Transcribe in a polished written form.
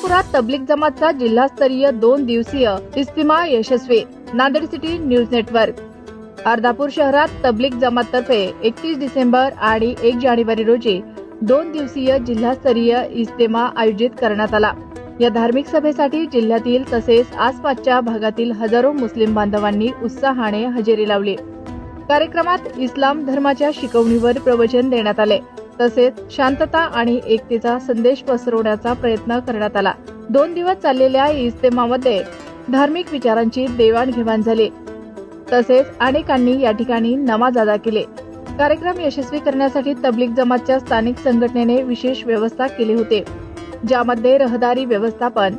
अर्धापुरात तबलीग जमातचा जिल्हास्तरीय 2 दिवसीय इज्तिमा यशस्वी. Nanded city news network. Ardhapur शहरात तबलीग जमाततर्फे 31 डिसेंबर आणि 1 जानेवारी रोजी 2 दिवसीय जिल्हास्तरीय इज्तिमा आयोजित करण्यात आला. या धार्मिक सभेसाठी जिल्ह्यातील तसेच आसपासच्या भागातील हजारो मुस्लिम बांधवांनी उत्साहाने हजेरी लावली. कार्यक्रमात इस्लाम धर्माच्या शिकवणीवर प्रवचन देण्यात आले. तसेच शांतता आणि एकतेचा संदेश पसरवण्याचा प्रयत्न करण्यात आला. 2 दिवस चाललेल्या इज्तिमामध्ये धार्मिक विचारांची देवाणघेवाण झाली. तसेच अनेकांनी या ठिकाणी नमाज अदा केले. कार्यक्रम यशस्वी करण्यासाठी तबलीग जमातच्या स्थानिक संघटनेने विशेष व्यवस्था केली होती, ज्यामध्ये रहदारी व्यवस्थापन,